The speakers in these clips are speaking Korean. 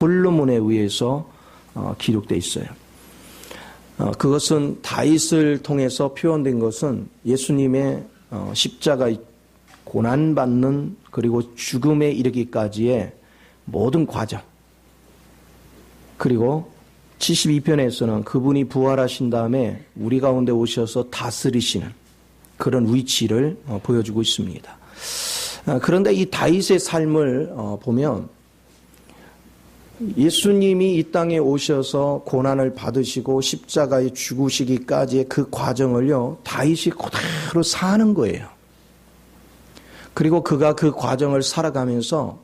솔로몬에 의해서 기록되어 있어요. 그것은 다윗을 통해서 표현된 것은 예수님의 십자가 고난받는 그리고 죽음에 이르기까지의 모든 과정, 그리고 72편에서는 그분이 부활하신 다음에 우리 가운데 오셔서 다스리시는 그런 위치를 보여주고 있습니다. 그런데 이 다윗의 삶을 보면 예수님이 이 땅에 오셔서 고난을 받으시고 십자가에 죽으시기까지의 그 과정을요, 다윗이 그대로 사는 거예요. 그리고 그가 그 과정을 살아가면서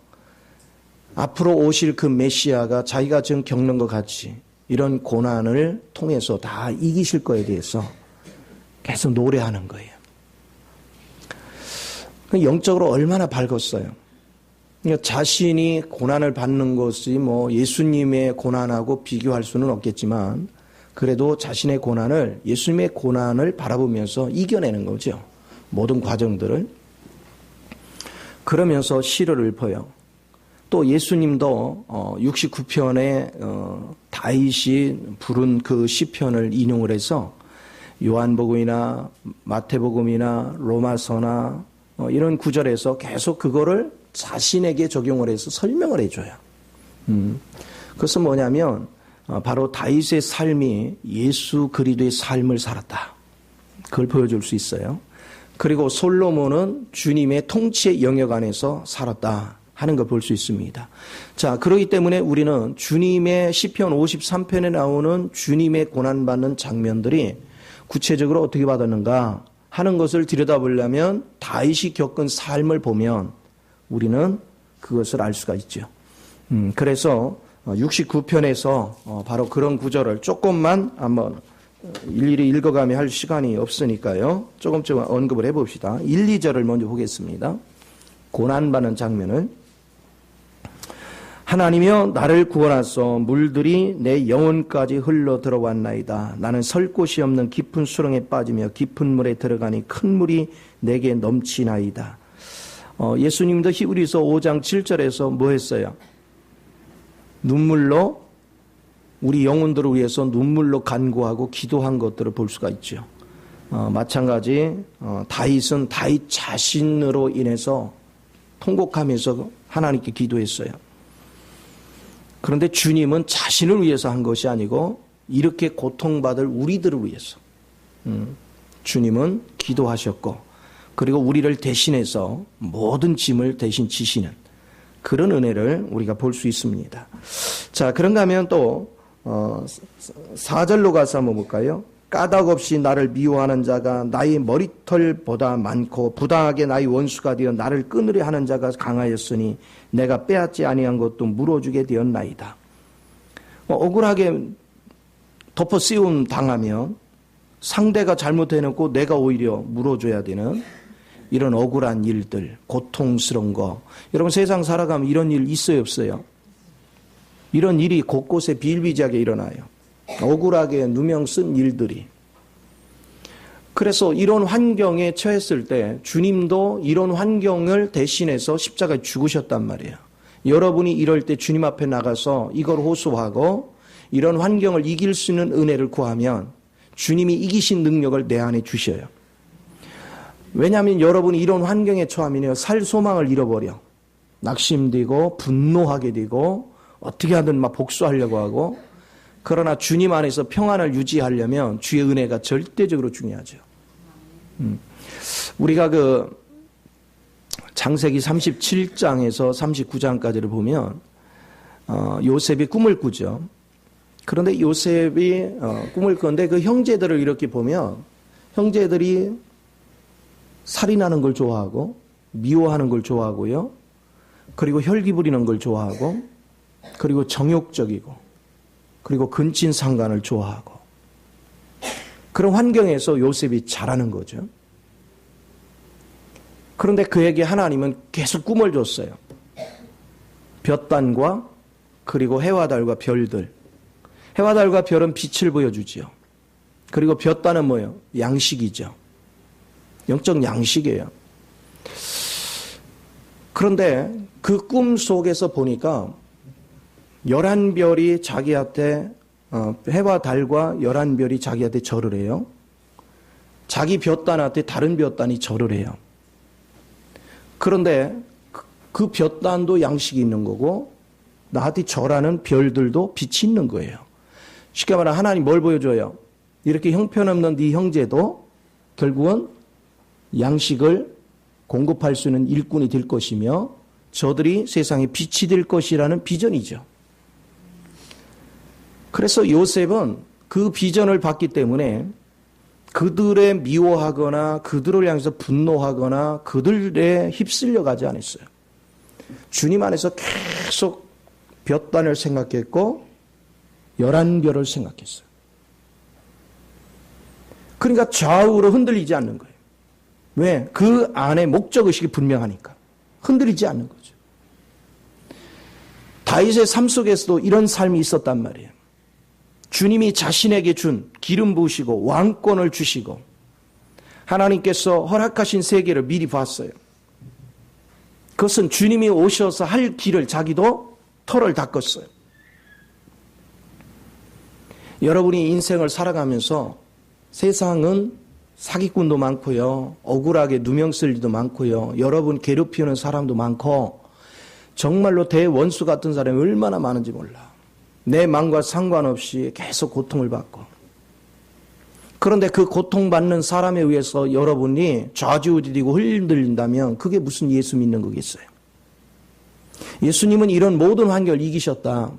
앞으로 오실 그 메시아가 자기가 지금 겪는 것 같이 이런 고난을 통해서 다 이기실 거에 대해서 계속 노래하는 거예요. 영적으로 얼마나 밝았어요. 그러니까 자신이 고난을 받는 것이 뭐 예수님의 고난하고 비교할 수는 없겠지만 그래도 자신의 고난을, 예수님의 고난을 바라보면서 이겨내는 거죠. 모든 과정들을. 그러면서 시를 읊어요. 또 예수님도 69편에 다윗이 부른 그 시편을 인용을 해서 요한복음이나 마태복음이나 로마서나 이런 구절에서 계속 그거를 자신에게 적용을 해서 설명을 해줘요. 그것은 뭐냐면 바로 다윗의 삶이 예수 그리스도의 삶을 살았다. 그걸 보여줄 수 있어요. 그리고 솔로몬은 주님의 통치의 영역 안에서 살았다 하는 걸 볼 수 있습니다. 자, 그렇기 때문에 우리는 주님의 시편 53편에 나오는 주님의 고난받는 장면들이 구체적으로 어떻게 받았는가 하는 것을 들여다보려면 다윗이 겪은 삶을 보면 우리는 그것을 알 수가 있죠. 그래서 69편에서 바로 그런 구절을 조금만 한번 일일이 읽어가며 할 시간이 없으니까요. 조금 언급을 해봅시다. 1, 2절을 먼저 보겠습니다. 고난받는 장면을. 하나님이여 나를 구원하소. 물들이 내 영혼까지 흘러 들어왔나이다. 나는 설 곳이 없는 깊은 수렁에 빠지며 깊은 물에 들어가니 큰 물이 내게 넘치나이다. 예수님도 히브리서 5장 7절에서 뭐 했어요? 눈물로 우리 영혼들을 위해서 눈물로 간구하고 기도한 것들을 볼 수가 있죠. 마찬가지 다윗은 다윗 자신으로 인해서 통곡하면서 하나님께 기도했어요. 그런데 주님은 자신을 위해서 한 것이 아니고 이렇게 고통받을 우리들을 위해서 주님은 기도하셨고 그리고 우리를 대신해서 모든 짐을 대신 지시는 그런 은혜를 우리가 볼 수 있습니다. 자, 그런가 하면 또 4절로 가서 한번 볼까요? 까닭 없이 나를 미워하는 자가 나의 머리털보다 많고 부당하게 나의 원수가 되어 나를 끊으려 하는 자가 강하였으니 내가 빼앗지 아니한 것도 물어주게 되었나이다. 억울하게 덮어 씌움 당하면 상대가 잘못해놓고 내가 오히려 물어줘야 되는 이런 억울한 일들, 고통스러운 거. 여러분 세상 살아가면 이런 일 있어요, 없어요? 이런 일이 곳곳에 비일비재하게 일어나요. 억울하게 누명 쓴 일들이. 그래서 이런 환경에 처했을 때 주님도 이런 환경을 대신해서 십자가에 죽으셨단 말이에요. 여러분이 이럴 때 주님 앞에 나가서 이걸 호소하고 이런 환경을 이길 수 있는 은혜를 구하면 주님이 이기신 능력을 내 안에 주셔요. 왜냐하면 여러분이 이런 환경에 처하면 살 소망을 잃어버려. 낙심되고 분노하게 되고 어떻게 하든 막 복수하려고 하고. 그러나 주님 안에서 평안을 유지하려면 주의 은혜가 절대적으로 중요하죠. 우리가 그 창세기 37장에서 39장까지를 보면 요셉이 꿈을 꾸죠. 그런데 요셉이 꿈을 꾸는데 그 형제들을 이렇게 보면 형제들이 살인하는 걸 좋아하고 미워하는 걸 좋아하고요. 그리고 혈기 부리는 걸 좋아하고 그리고 정욕적이고 그리고 근친상간을 좋아하고 그런 환경에서 요셉이 자라는 거죠. 그런데 그에게 하나님은 계속 꿈을 줬어요. 볕단과 그리고 해와 달과 별들. 해와 달과 별은 빛을 보여주지요. 그리고 볕단은 뭐예요? 양식이죠. 영적 양식이에요. 그런데 그 꿈 속에서 보니까 11별이 자기한테 해와 달과 11별이 자기한테 절을 해요. 자기 볕단한테 다른 볕단이 절을 해요. 그런데 그 볕단도 양식이 있는 거고 나한테 절하는 별들도 빛이 있는 거예요. 쉽게 말하면 하나님 뭘 보여줘요? 이렇게 형편없는 네 형제도 결국은 양식을 공급할 수 있는 일꾼이 될 것이며 저들이 세상에 빛이 될 것이라는 비전이죠. 그래서 요셉은 그 비전을 봤기 때문에 그들에 미워하거나 그들을 향해서 분노하거나 그들에 휩쓸려 가지 않았어요. 주님 안에서 계속 볕단을 생각했고 11별을 생각했어요. 그러니까 좌우로 흔들리지 않는 거예요. 왜? 그 안에 목적의식이 분명하니까. 흔들리지 않는 거죠. 다윗의 삶 속에서도 이런 삶이 있었단 말이에요. 주님이 자신에게 준 기름 부으시고 왕권을 주시고 하나님께서 허락하신 세계를 미리 봤어요. 그것은 주님이 오셔서 할 길을 자기도 털을 닦았어요. 여러분이 인생을 살아가면서 세상은 사기꾼도 많고요. 억울하게 누명 쓸 일도 많고요. 여러분 괴롭히는 사람도 많고 정말로 대원수 같은 사람이 얼마나 많은지 몰라. 내 마음과 상관없이 계속 고통을 받고. 그런데 그 고통받는 사람에 의해서 여러분이 좌지우지되고 흔들린다면 그게 무슨 예수 믿는 거겠어요. 예수님은 이런 모든 환경을 이기셨다.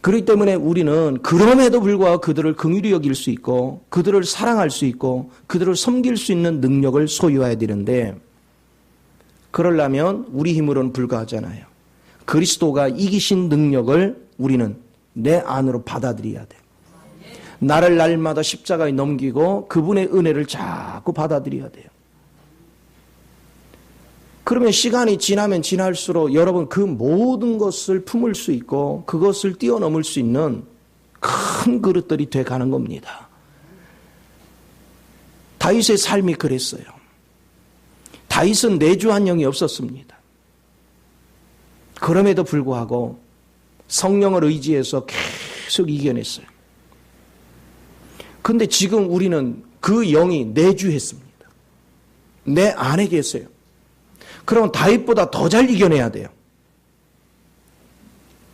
그렇기 때문에 우리는 그럼에도 불구하고 그들을 긍휼히 여길 수 있고 그들을 사랑할 수 있고 그들을 섬길 수 있는 능력을 소유해야 되는데 그러려면 우리 힘으로는 불가하잖아요. 그리스도가 이기신 능력을 우리는 내 안으로 받아들여야 돼요. 나를 날마다 십자가에 넘기고 그분의 은혜를 자꾸 받아들여야 돼요. 그러면 시간이 지나면 지날수록 여러분 그 모든 것을 품을 수 있고 그것을 뛰어넘을 수 있는 큰 그릇들이 돼가는 겁니다. 다윗의 삶이 그랬어요. 다윗은 내주한 영이 없었습니다. 그럼에도 불구하고 성령을 의지해서 계속 이겨냈어요. 그런데 지금 우리는 그 영이 내주했습니다. 내 안에 계세요. 그러면 다윗보다 더 잘 이겨내야 돼요.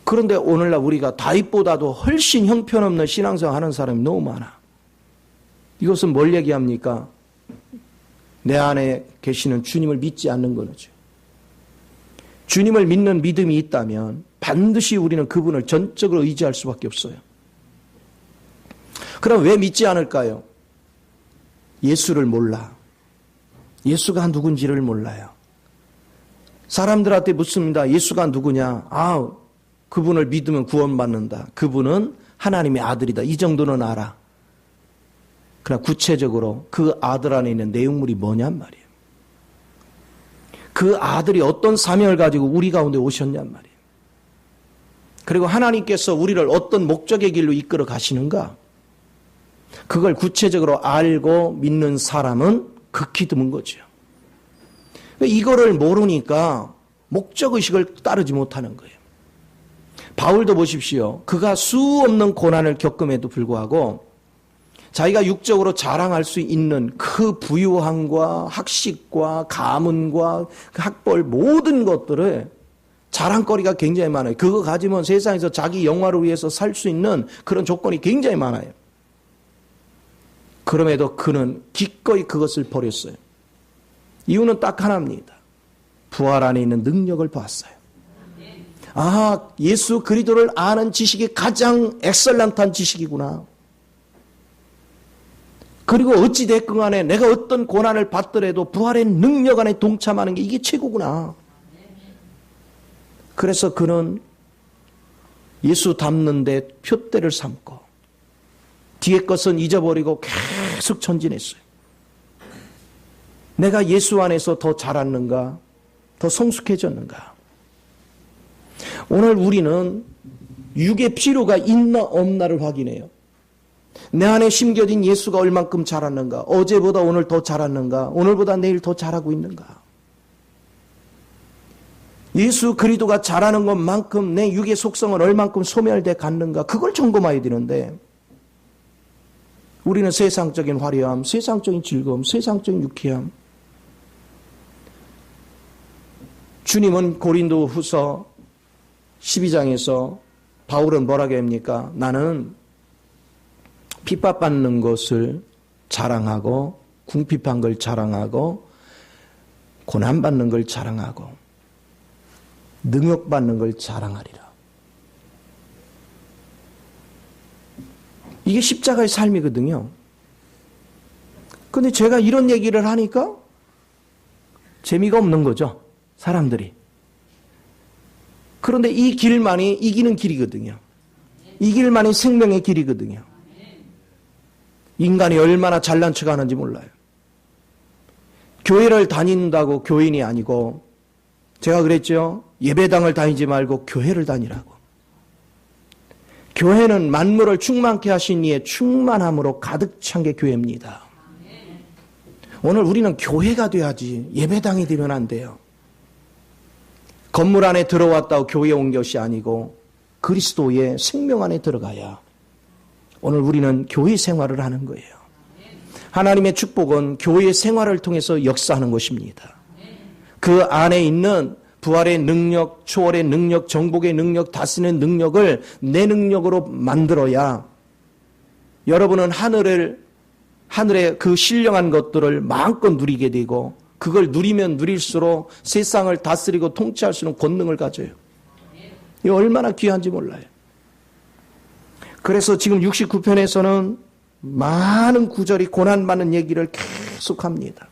그런데 오늘날 우리가 다윗보다도 훨씬 형편없는 신앙생활 하는 사람이 너무 많아. 이것은 뭘 얘기합니까? 내 안에 계시는 주님을 믿지 않는 거죠. 주님을 믿는 믿음이 있다면 반드시 우리는 그분을 전적으로 의지할 수밖에 없어요. 그럼 왜 믿지 않을까요? 예수를 몰라. 예수가 누군지를 몰라요. 사람들한테 묻습니다. 예수가 누구냐? 그분을 믿으면 구원받는다. 그분은 하나님의 아들이다. 이 정도는 알아. 그러나 구체적으로 그 아들 안에 있는 내용물이 뭐냔 말이에요. 그 아들이 어떤 사명을 가지고 우리 가운데 오셨냔 말이에요. 그리고 하나님께서 우리를 어떤 목적의 길로 이끌어 가시는가? 그걸 구체적으로 알고 믿는 사람은 극히 드문 거죠. 이거를 모르니까 목적의식을 따르지 못하는 거예요. 바울도 보십시오. 그가 수없는 고난을 겪음에도 불구하고 자기가 육적으로 자랑할 수 있는 그 부유함과 학식과 가문과 학벌 모든 것들을 자랑거리가 굉장히 많아요. 그거 가지면 세상에서 자기 영화를 위해서 살 수 있는 그런 조건이 굉장히 많아요. 그럼에도 그는 기꺼이 그것을 버렸어요. 이유는 딱 하나입니다. 부활 안에 있는 능력을 봤어요. 예수 그리스도를 아는 지식이 가장 엑셀런트한 지식이구나. 그리고 어찌 됐건 간에 내가 어떤 고난을 받더라도 부활의 능력 안에 동참하는 게 이게 최고구나. 그래서 그는 예수 닮는 데 표대를 삼고 뒤에 것은 잊어버리고 계속 전진했어요. 내가 예수 안에서 더 자랐는가? 더 성숙해졌는가? 오늘 우리는 육의 필요가 있나 없나를 확인해요. 내 안에 심겨진 예수가 얼만큼 자랐는가? 어제보다 오늘 더 자랐는가? 오늘보다 내일 더 잘하고 있는가? 예수 그리스도가 잘하는 것만큼 내 육의 속성은 얼만큼 소멸돼 갔는가, 그걸 점검해야 되는데 우리는 세상적인 화려함, 세상적인 즐거움, 세상적인 유쾌함. 주님은 고린도 후서 12장에서 바울은 뭐라고 합니까? 나는 핍박받는 것을 자랑하고 궁핍한 걸 자랑하고 고난받는 걸 자랑하고 능욕받는 걸 자랑하리라. 이게 십자가의 삶이거든요. 그런데 제가 이런 얘기를 하니까 재미가 없는 거죠, 사람들이. 그런데 이 길만이 이기는 길이거든요. 이 길만이 생명의 길이거든요. 인간이 얼마나 잘난 척 하는지 몰라요. 교회를 다닌다고 교인이 아니고, 제가 그랬죠. 예배당을 다니지 말고 교회를 다니라고. 교회는 만물을 충만케 하신 이의 충만함으로 가득 찬 게 교회입니다. 오늘 우리는 교회가 돼야지 예배당이 되면 안 돼요. 건물 안에 들어왔다고 교회에 온 것이 아니고 그리스도의 생명 안에 들어가야 오늘 우리는 교회 생활을 하는 거예요. 하나님의 축복은 교회 생활을 통해서 역사하는 것입니다. 그 안에 있는 부활의 능력, 초월의 능력, 정복의 능력, 다스리는 능력을 내 능력으로 만들어야 여러분은 하늘의 그 신령한 것들을 마음껏 누리게 되고, 그걸 누리면 누릴수록 세상을 다스리고 통치할 수 있는 권능을 가져요. 이게 얼마나 귀한지 몰라요. 그래서 지금 69편에서는 많은 구절이 고난받는 얘기를 계속합니다.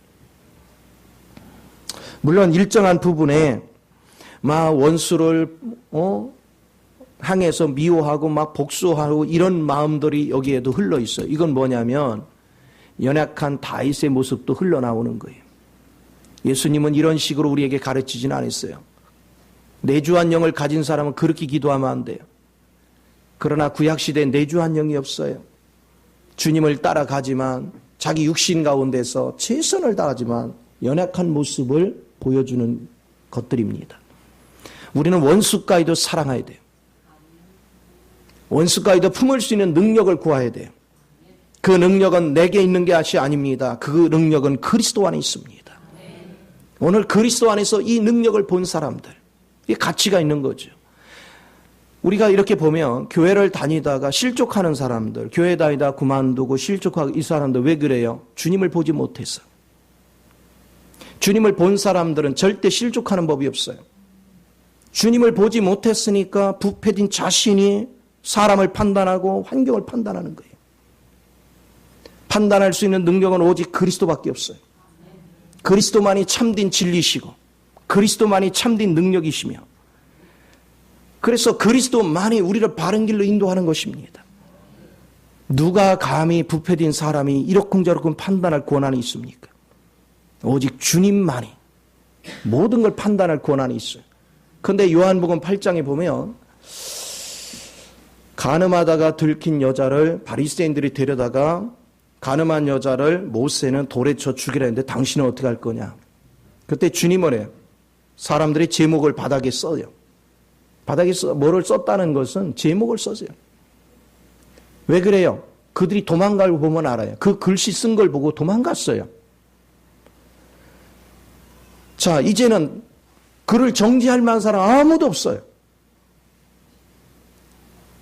물론 일정한 부분에 막 원수를 향해서 미워하고 막 복수하고 이런 마음들이 여기에도 흘러 있어요. 이건 뭐냐면 연약한 다윗의 모습도 흘러나오는 거예요. 예수님은 이런 식으로 우리에게 가르치지는 않았어요. 내주한 영을 가진 사람은 그렇게 기도하면 안 돼요. 그러나 구약시대에 내주한 영이 없어요. 주님을 따라가지만 자기 육신 가운데서 최선을 다하지만 연약한 모습을 보여주는 것들입니다. 우리는 원수까지도 사랑해야 돼요. 원수까지도 품을 수 있는 능력을 구해야 돼요. 그 능력은 내게 있는 것이 아닙니다. 그 능력은 그리스도 안에 있습니다. 오늘 그리스도 안에서 이 능력을 본 사람들, 이 가치가 있는 거죠. 우리가 이렇게 보면 교회를 다니다가 실족하는 사람들, 교회 다니다 그만두고 실족하고, 이 사람들 왜 그래요? 주님을 보지 못해서. 주님을 본 사람들은 절대 실족하는 법이 없어요. 주님을 보지 못했으니까 부패된 자신이 사람을 판단하고 환경을 판단하는 거예요. 판단할 수 있는 능력은 오직 그리스도밖에 없어요. 그리스도만이 참된 진리시고 그리스도만이 참된 능력이시며, 그래서 그리스도만이 우리를 바른 길로 인도하는 것입니다. 누가 감히 부패된 사람이 이러쿵저러쿵 판단할 권한이 있습니까? 오직 주님만이 모든 걸 판단할 권한이 있어요. 그런데 요한복음 8장에 보면 가늠하다가 들킨 여자를 바리새인들이 데려다가, 가늠한 여자를 모세는 돌에 쳐 죽이라 했는데 당신은 어떻게 할 거냐. 그때 주님은 해요. 사람들이 제목을 바닥에 써요. 바닥에 뭐를 썼다는 것은 제목을 써요. 왜 그래요? 그들이 도망가고 보면 알아요. 그 글씨 쓴 걸 보고 도망갔어요. 자, 이제는 그를 정죄할 만한 사람 아무도 없어요.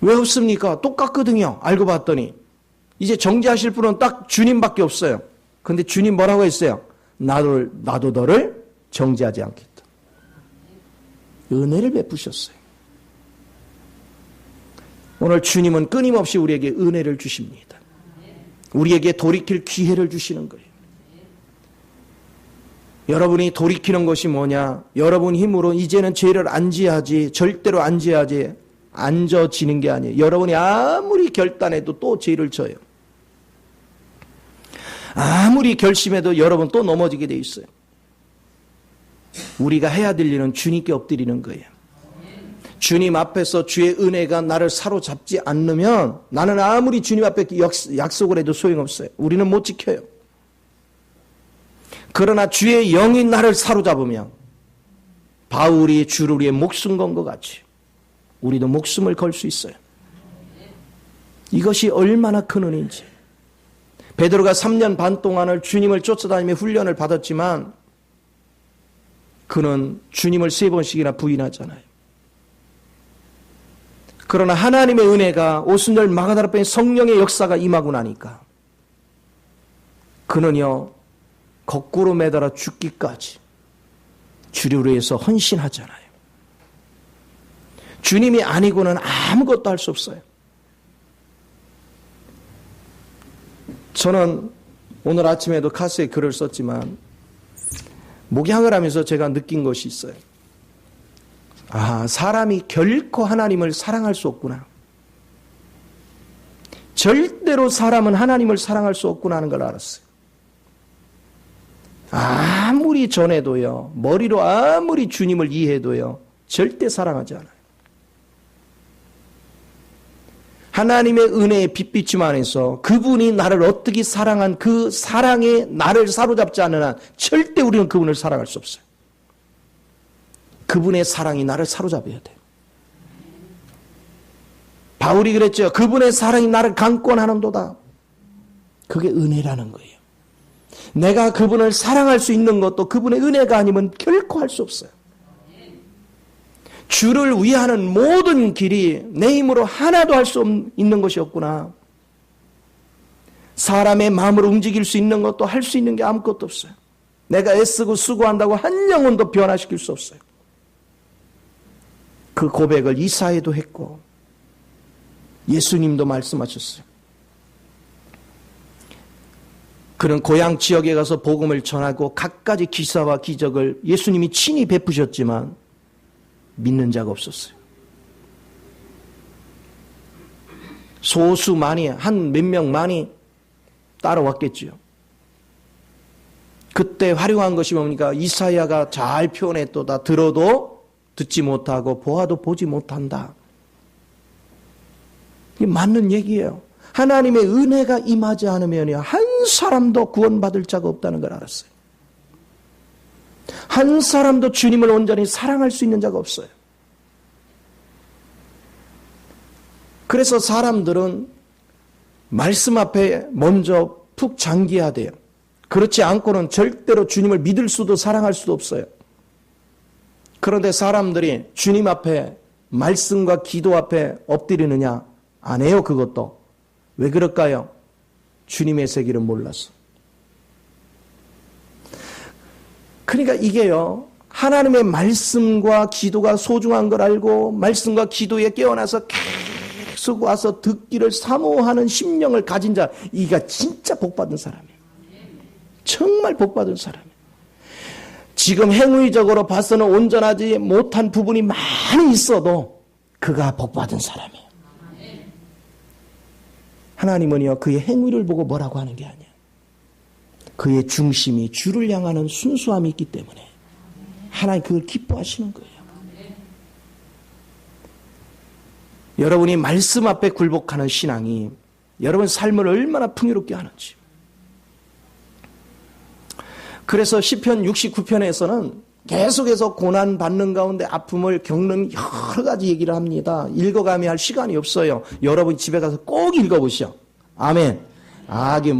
왜 없습니까? 똑같거든요. 알고 봤더니. 이제 정죄하실 분은 딱 주님밖에 없어요. 그런데 주님 뭐라고 했어요? 나도 너를 정죄하지 않겠다. 은혜를 베푸셨어요. 오늘 주님은 끊임없이 우리에게 은혜를 주십니다. 우리에게 돌이킬 기회를 주시는 거예요. 여러분이 돌이키는 것이 뭐냐? 여러분 힘으로 이제는 죄를 안 지하지, 절대로 안 지하지, 안 져지는 게 아니에요. 여러분이 아무리 결단해도 또 죄를 져요. 아무리 결심해도 여러분 또 넘어지게 돼 있어요. 우리가 해야 될 일은 주님께 엎드리는 거예요. 주님 앞에서 주의 은혜가 나를 사로잡지 않으면 나는 아무리 주님 앞에 약속을 해도 소용없어요. 우리는 못 지켜요. 그러나 주의 영이 나를 사로잡으면 바울이 주를 위해 목숨 건 것 같이 우리도 목숨을 걸 수 있어요. 이것이 얼마나 큰 은혜인지. 베드로가 3년 반 동안을 주님을 쫓아다니며 훈련을 받았지만 그는 주님을 3번씩이나 부인하잖아요. 그러나 하나님의 은혜가 오순절 마가다라병에 성령의 역사가 임하고 나니까 그는요 거꾸로 매달아 죽기까지 주를 위해서 헌신하잖아요. 주님이 아니고는 아무것도 할 수 없어요. 저는 오늘 아침에도 카스에 글을 썼지만 목양을 하면서 제가 느낀 것이 있어요. 사람이 결코 하나님을 사랑할 수 없구나. 절대로 사람은 하나님을 사랑할 수 없구나 하는 걸 알았어요. 아무리 전해도요, 머리로 아무리 주님을 이해해도요, 절대 사랑하지 않아요. 하나님의 은혜의 빛비춤 안에서 그분이 나를 어떻게 사랑한 그 사랑에 나를 사로잡지 않는 한 절대 우리는 그분을 사랑할 수 없어요. 그분의 사랑이 나를 사로잡아야 돼요. 바울이 그랬죠. 그분의 사랑이 나를 강권하는도다. 그게 은혜라는 거예요. 내가 그분을 사랑할 수 있는 것도 그분의 은혜가 아니면 결코 할 수 없어요. 주를 위하는 모든 길이 내 힘으로 하나도 할 수 있는 것이 없구나. 사람의 마음으로 움직일 수 있는 것도 할 수 있는 게 아무것도 없어요. 내가 애쓰고 수고한다고 한 영혼도 변화시킬 수 없어요. 그 고백을 이사야도 했고 예수님도 말씀하셨어요. 그는 고향 지역에 가서 복음을 전하고 갖가지 기사와 기적을 예수님이 친히 베푸셨지만 믿는 자가 없었어요. 소수만이 한 몇 명만이 따라왔겠지요. 그때 활용한 것이 뭡니까? 이사야가 잘 표현했도다. 들어도 듣지 못하고 보아도 보지 못한다. 이게 맞는 얘기예요. 하나님의 은혜가 임하지 않으면 한 사람도 구원받을 자가 없다는 걸 알았어요. 한 사람도 주님을 온전히 사랑할 수 있는 자가 없어요. 그래서 사람들은 말씀 앞에 먼저 푹 잠겨야 돼요. 그렇지 않고는 절대로 주님을 믿을 수도 사랑할 수도 없어요. 그런데 사람들이 주님 앞에 말씀과 기도 앞에 엎드리느냐? 안 해요, 그것도. 왜 그럴까요? 주님의 세계를 몰라서. 그러니까 이게요, 하나님의 말씀과 기도가 소중한 걸 알고 말씀과 기도에 깨어나서 계속 와서 듣기를 사모하는 심령을 가진 자, 이가 진짜 복받은 사람이에요. 정말 복받은 사람이에요. 지금 행위적으로 봐서는 온전하지 못한 부분이 많이 있어도 그가 복받은 사람이에요. 하나님은요, 그의 행위를 보고 뭐라고 하는 게 아니에요. 그의 중심이 주를 향하는 순수함이 있기 때문에 하나님 그걸 기뻐하시는 거예요. 여러분이 말씀 앞에 굴복하는 신앙이 여러분 삶을 얼마나 풍요롭게 하는지. 그래서 시편 69편에서는 계속해서 고난받는 가운데 아픔을 겪는 여러 가지 얘기를 합니다. 읽어가며 할 시간이 없어요. 여러분 집에 가서 꼭 읽어보시오. 아멘. 이게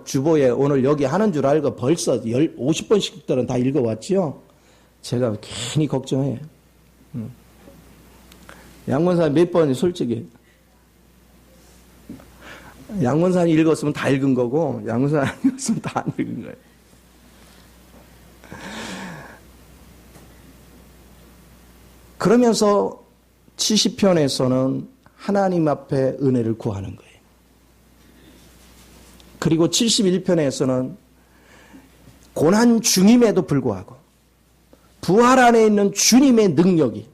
주보에 오늘 여기 하는 줄 알고 벌써 50번씩들은 다 읽어왔지요. 제가 괜히 걱정해요. 양문산 몇 번 솔직히. 양문산이 읽었으면 다 읽은 거고 양문산 안 읽었으면 다 안 읽은 거예요. 그러면서 70편에서는 하나님 앞에 은혜를 구하는 거예요. 그리고 71편에서는 고난 중임에도 불구하고 부활 안에 있는 주님의 능력이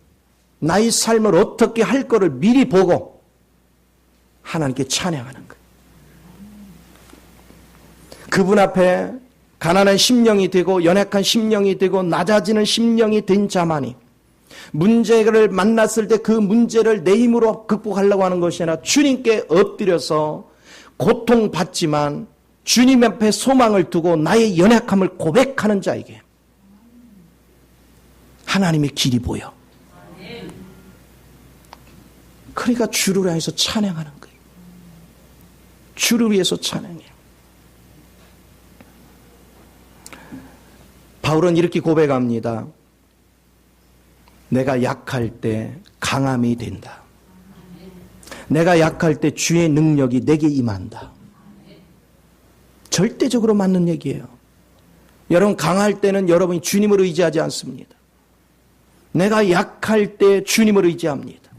나의 삶을 어떻게 할 거를 미리 보고 하나님께 찬양하는 거예요. 그분 앞에 가난한 심령이 되고 연약한 심령이 되고 낮아지는 심령이 된 자만이 문제를 만났을 때 그 문제를 내 힘으로 극복하려고 하는 것이 아니라 주님께 엎드려서 고통받지만 주님 앞에 소망을 두고 나의 연약함을 고백하는 자에게 하나님의 길이 보여. 그러니까 주를 위해서 찬양하는 거예요. 주를 위해서 찬양해요. 바울은 이렇게 고백합니다. 내가 약할 때 강함이 된다. 내가 약할 때 주의 능력이 내게 임한다. 절대적으로 맞는 얘기예요. 여러분, 강할 때는 여러분이 주님을 의지하지 않습니다. 내가 약할 때 주님을 의지합니다.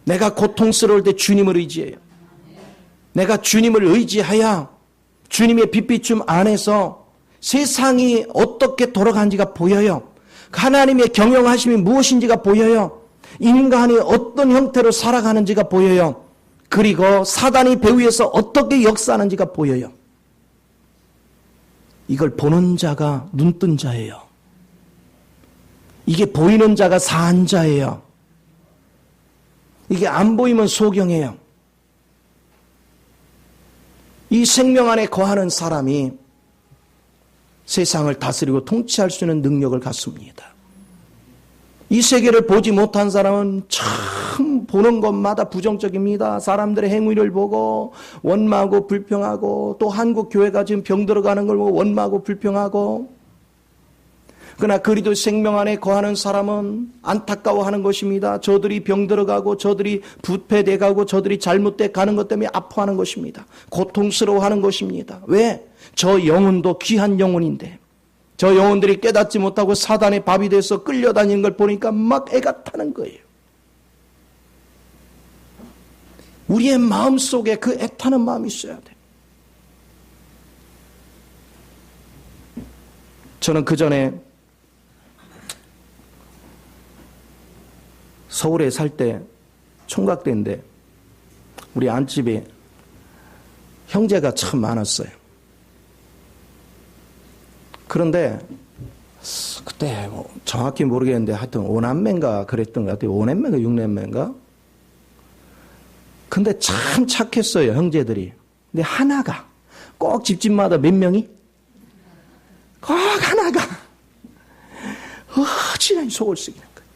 내가 고통스러울 때 주님을 의지해요. 내가 주님을 의지해야 주님의 빛비춤 안에서 세상이 어떻게 돌아가는지가 보여요. 하나님의 경영하심이 무엇인지가 보여요. 인간이 어떤 형태로 살아가는지가 보여요. 그리고 사단이 배후에서 어떻게 역사하는지가 보여요. 이걸 보는 자가 눈뜬 자예요. 이게 보이는 자가 사한 자예요. 이게 안 보이면 소경이에요. 이 생명 안에 거하는 사람이 세상을 다스리고 통치할 수 있는 능력을 갖습니다. 이 세계를 보지 못한 사람은 참 보는 것마다 부정적입니다. 사람들의 행위를 보고 원망하고 불평하고, 또 한국 교회가 지금 병들어가는 걸 보고 원망하고 불평하고, 그러나 그리도 생명 안에 거하는 사람은 안타까워하는 것입니다. 저들이 병들어가고, 저들이 부패돼가고, 저들이 잘못돼 가는 것 때문에 아파하는 것입니다. 고통스러워하는 것입니다. 왜? 저 영혼도 귀한 영혼인데 저 영혼들이 깨닫지 못하고 사단의 밥이 돼서 끌려다니는 걸 보니까 막 애가 타는 거예요. 우리의 마음속에 그 애타는 마음이 있어야 돼. 저는 그전에 서울에 살 때 총각대인데 우리 안집에 형제가 참 많았어요. 그런데 그때 뭐 정확히 모르겠는데 하여튼 5남매인가 그랬던 것 같아요. 5남매인가 6남매인가. 근데 참 착했어요, 형제들이. 근데 하나가 꼭 집집마다 몇 명이? 꼭 하나가 어찌나 속을 썩이는 거예요.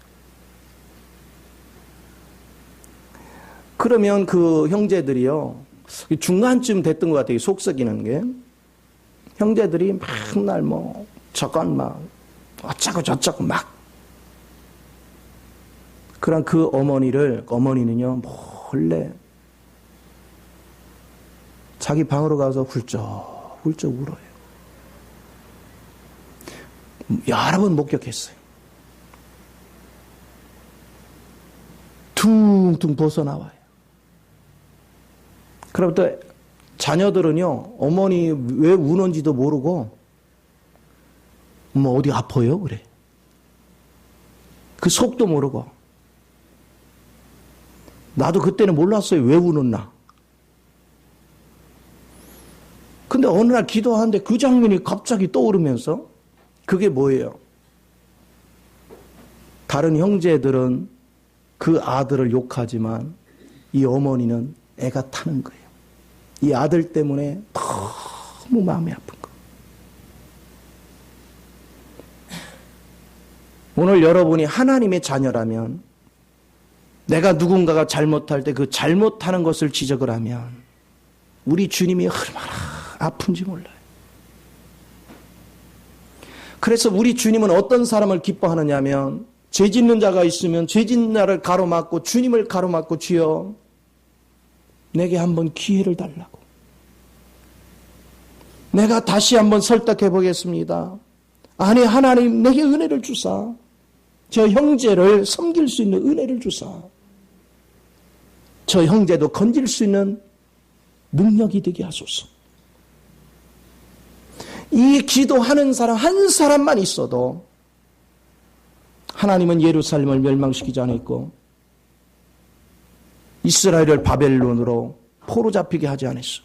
그러면 그 형제들이요, 중간쯤 됐던 것 같아요. 속 썩이는 게. 형제들이 맨날 뭐 저건 막 어쩌고 저쩌고 막. 그런 그 어머니는요 몰래 자기 방으로 가서 훌쩍 울어요. 여러 번 목격했어요. 퉁퉁 벗어나와요. 그럼 또 자녀들은요, 어머니 왜 우는지도 모르고, 뭐 어디 아파요? 그래. 그 속도 모르고. 나도 그때는 몰랐어요. 왜 우는나. 근데 어느 날 기도하는데 그 장면이 갑자기 떠오르면서, 그게 뭐예요? 다른 형제들은 그 아들을 욕하지만 이 어머니는 애가 타는 거예요. 이 아들 때문에 너무 마음이 아픈 거. 오늘 여러분이 하나님의 자녀라면, 내가 누군가가 잘못할 때 그 잘못하는 것을 지적을 하면 우리 주님이 얼마나 아픈지 몰라요. 그래서 우리 주님은 어떤 사람을 기뻐하느냐 하면, 죄 짓는 자가 있으면 죄 짓는 자를 가로막고 주님을 가로막고, 주여 내게 한번 기회를 달라고. 내가 다시 한번 설득해 보겠습니다. 아니, 하나님 내게 은혜를 주사. 저 형제를 섬길 수 있는 은혜를 주사. 저 형제도 건질 수 있는 능력이 되게 하소서. 이 기도하는 사람 한 사람만 있어도 하나님은 예루살렘을 멸망시키지 않았고 이스라엘을 바벨론으로 포로 잡히게 하지 않았어.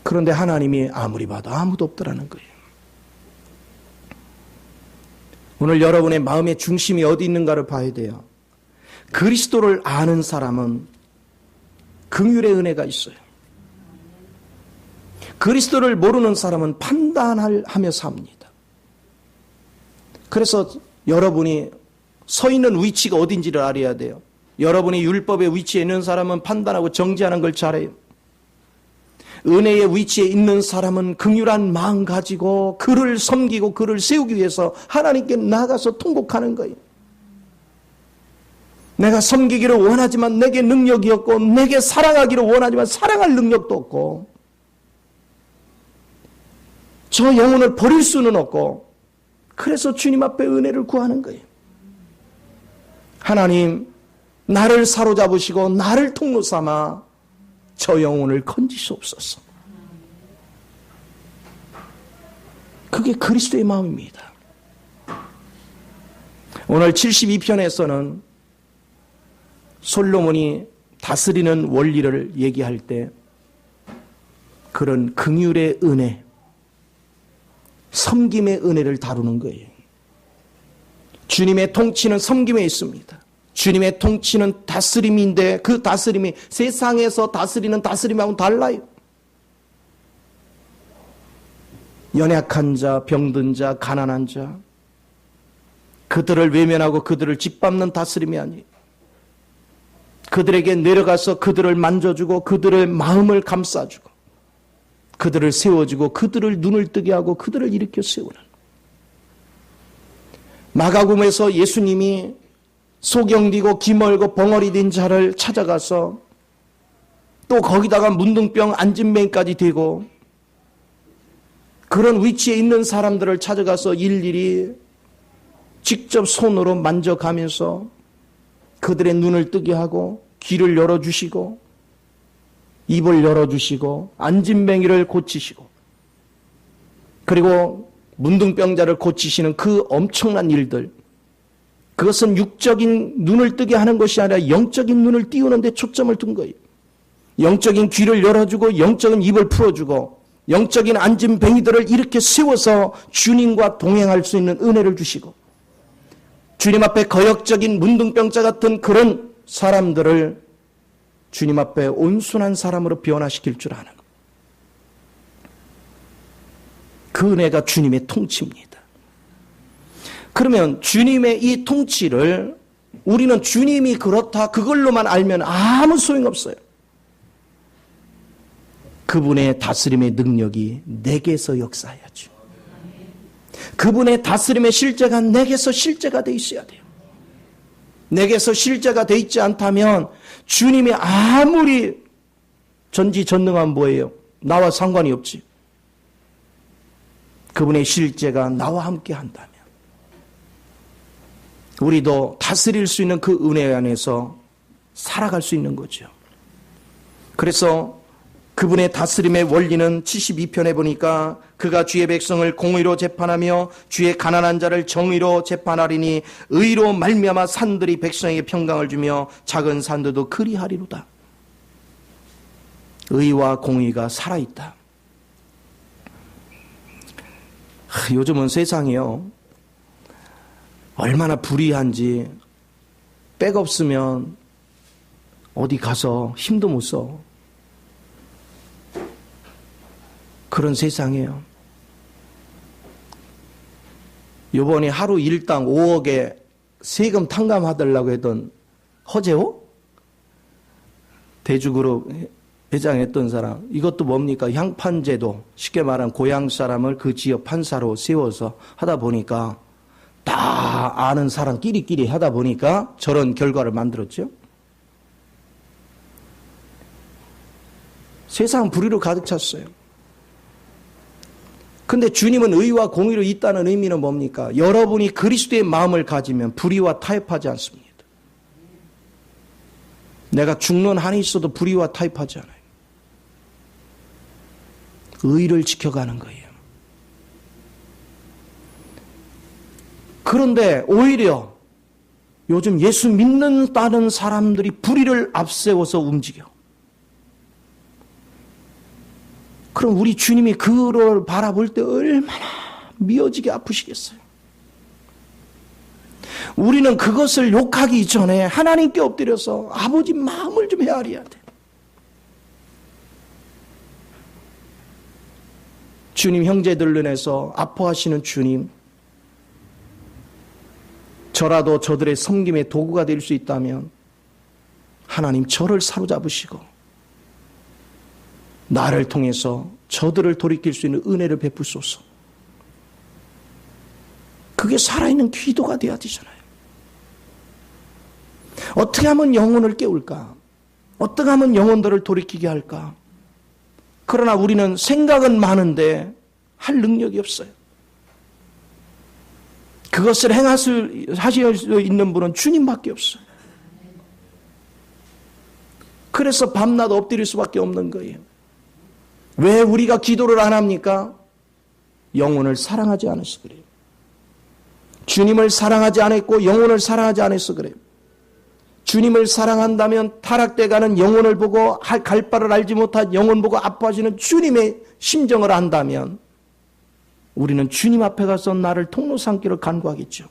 그런데 하나님이 아무리 봐도 아무도 없더라는 거예요. 오늘 여러분의 마음의 중심이 어디 있는가를 봐야 돼요. 그리스도를 아는 사람은 긍휼의 은혜가 있어요. 그리스도를 모르는 사람은 판단하며 삽니다. 그래서 여러분이 서 있는 위치가 어딘지를 알아야 돼요. 여러분이 율법의 위치에 있는 사람은 판단하고 정죄하는 걸 잘해요. 은혜의 위치에 있는 사람은 긍휼한 마음 가지고 그를 섬기고 그를 세우기 위해서 하나님께 나가서 통곡하는 거예요. 내가 섬기기를 원하지만 내게 능력이 없고, 내게 사랑하기를 원하지만 사랑할 능력도 없고, 저 영혼을 버릴 수는 없고, 그래서 주님 앞에 은혜를 구하는 거예요. 하나님, 나를 사로잡으시고 나를 통로 삼아 저 영혼을 건지시옵소서. 그게 그리스도의 마음입니다. 오늘 72편에서는 솔로몬이 다스리는 원리를 얘기할 때 그런 긍휼의 은혜, 섬김의 은혜를 다루는 거예요. 주님의 통치는 섬김에 있습니다. 주님의 통치는 다스림인데 그 다스림이 세상에서 다스리는 다스림하고는 달라요. 연약한 자, 병든 자, 가난한 자, 그들을 외면하고 그들을 짓밟는 다스림이 아니에요. 그들에게 내려가서 그들을 만져주고 그들의 마음을 감싸주고 그들을 세워주고 그들을 눈을 뜨게 하고 그들을 일으켜 세우는. 마가복음에서 예수님이 소경되고 기멀고 벙어리 된 자를 찾아가서 또 거기다가 문둥병 안진뱅이까지 대고 그런 위치에 있는 사람들을 찾아가서 일일이 직접 손으로 만져가면서 그들의 눈을 뜨게 하고 귀를 열어주시고 입을 열어주시고 안진뱅이를 고치시고 그리고 문둥병자를 고치시는 그 엄청난 일들, 그것은 육적인 눈을 뜨게 하는 것이 아니라 영적인 눈을 띄우는 데 초점을 둔 거예요. 영적인 귀를 열어주고 영적인 입을 풀어주고 영적인 안진뱅이들을 이렇게 세워서 주님과 동행할 수 있는 은혜를 주시고 주님 앞에 거역적인 문둥병자 같은 그런 사람들을 주님 앞에 온순한 사람으로 변화시킬 줄 아는 그 은혜가 주님의 통치입니다. 그러면 주님의 이 통치를 우리는 주님이 그렇다 그걸로만 알면 아무 소용없어요. 그분의 다스림의 능력이 내게서 역사해야죠. 그분의 다스림의 실제가 내게서 실제가 돼 있어야 돼요. 내게서 실제가 돼 있지 않다면 주님이 아무리 전지전능한 뭐예요? 나와 상관이 없지. 그분의 실제가 나와 함께 한다면 우리도 다스릴 수 있는 그 은혜 안에서 살아갈 수 있는 거죠. 그래서 그분의 다스림의 원리는 72편에 보니까 그가 주의 백성을 공의로 재판하며 주의 가난한 자를 정의로 재판하리니 의로 말미암아 산들이 백성에게 평강을 주며 작은 산들도 그리하리로다. 의와 공의가 살아있다. 요즘은 세상이요 얼마나 불의한지 백 없으면 어디 가서 힘도 못 써. 그런 세상이에요. 요번에 하루 일당 5억에 세금 탕감하달라고 했던 허재호? 대주그룹 회장했던 사람. 이것도 뭡니까? 향판제도. 쉽게 말하면 고향 사람을 그 지역 판사로 세워서 하다 보니까 다 아는 사람 끼리끼리 하다 보니까 저런 결과를 만들었죠. 세상 불의로 가득 찼어요. 근데 주님은 의와 공의로 있다는 의미는 뭡니까? 여러분이 그리스도의 마음을 가지면 불의와 타협하지 않습니다. 내가 죽는 한이 있어도 불의와 타협하지 않아요. 의를 지켜가는 거예요. 그런데 오히려 요즘 예수 믿는다는 사람들이 불의를 앞세워서 움직여. 그럼 우리 주님이 그를 바라볼 때 얼마나 미어지게 아프시겠어요. 우리는 그것을 욕하기 전에 하나님께 엎드려서 아버지 마음을 좀 헤아려야 돼. 주님 형제들 눈에서 아파하시는 주님, 저라도 저들의 섬김의 도구가 될 수 있다면 하나님 저를 사로잡으시고 나를 통해서 저들을 돌이킬 수 있는 은혜를 베푸소서. 그게 살아있는 기도가 돼야 되잖아요. 어떻게 하면 영혼을 깨울까? 어떻게 하면 영혼들을 돌이키게 할까? 그러나 우리는 생각은 많은데 할 능력이 없어요. 그것을 하실 수 있는 분은 주님밖에 없어요. 그래서 밤낮 엎드릴 수밖에 없는 거예요. 왜 우리가 기도를 안 합니까? 영혼을 사랑하지 않아서 그래요. 주님을 사랑하지 않았고 영혼을 사랑하지 않아서 그래요. 주님을 사랑한다면 타락돼가는 영혼을 보고 갈 바를 알지 못한 영혼 보고 아파하시는 주님의 심정을 안다면 우리는 주님 앞에 가서 나를 통로 삼기를 간구하겠죠.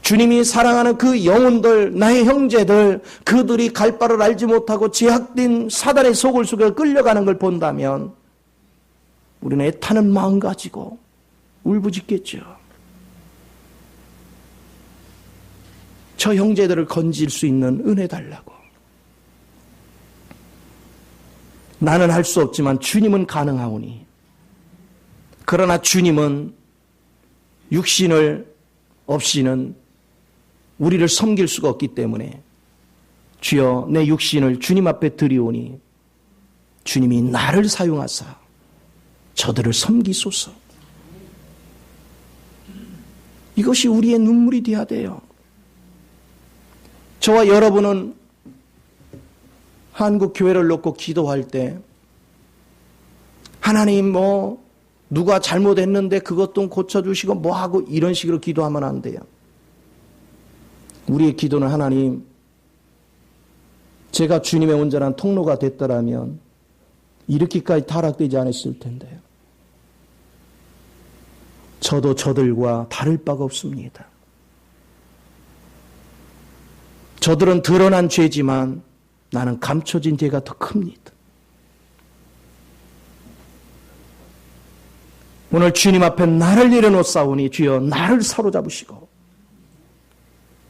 주님이 사랑하는 그 영혼들, 나의 형제들, 그들이 갈 바를 알지 못하고 제약된 사단의 소굴 속에 끌려가는 걸 본다면 우리는 애타는 마음 가지고 울부짖겠죠. 저 형제들을 건질 수 있는 은혜 달라고. 나는 할 수 없지만 주님은 가능하오니. 그러나 주님은 육신을 없이는 우리를 섬길 수가 없기 때문에 주여 내 육신을 주님 앞에 드리오니 주님이 나를 사용하사 저들을 섬기소서. 이것이 우리의 눈물이 되어야 돼요. 저와 여러분은 한국 교회를 놓고 기도할 때 하나님 누가 잘못했는데 그것도 고쳐주시고 뭐하고 이런 식으로 기도하면 안 돼요. 우리의 기도는 하나님, 제가 주님의 온전한 통로가 됐더라면 이렇게까지 타락되지 않았을 텐데요. 저도 저들과 다를 바가 없습니다. 저들은 드러난 죄지만 나는 감춰진 죄가 더 큽니다. 오늘 주님 앞에 나를 내려놓사오니 주여 나를 사로잡으시고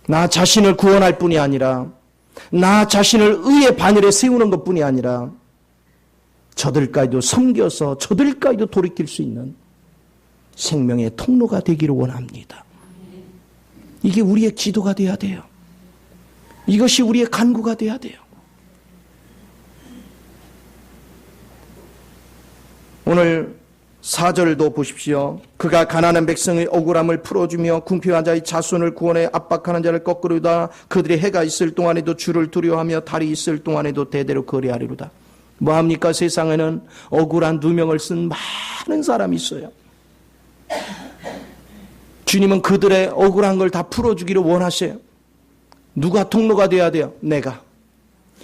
나 자신을 구원할 뿐이 아니라 나 자신을 의의 반열에 세우는 것뿐이 아니라 저들까지도 섬겨서 저들까지도 돌이킬 수 있는 생명의 통로가 되기를 원합니다. 이게 우리의 기도가 돼야 돼요. 이것이 우리의 간구가 돼야 돼요. 오늘 4절도 보십시오. 그가 가난한 백성의 억울함을 풀어주며 궁핍한 자의 자손을 구원해 압박하는 자를 거꾸로다. 그들의 해가 있을 동안에도 주를 두려워하며 달이 있을 동안에도 대대로 거래하리로다. 뭐합니까? 세상에는 억울한 누명을 쓴 많은 사람이 있어요. 주님은 그들의 억울한 걸 다 풀어주기를 원하셔요. 누가 통로가 돼야 돼요? 내가.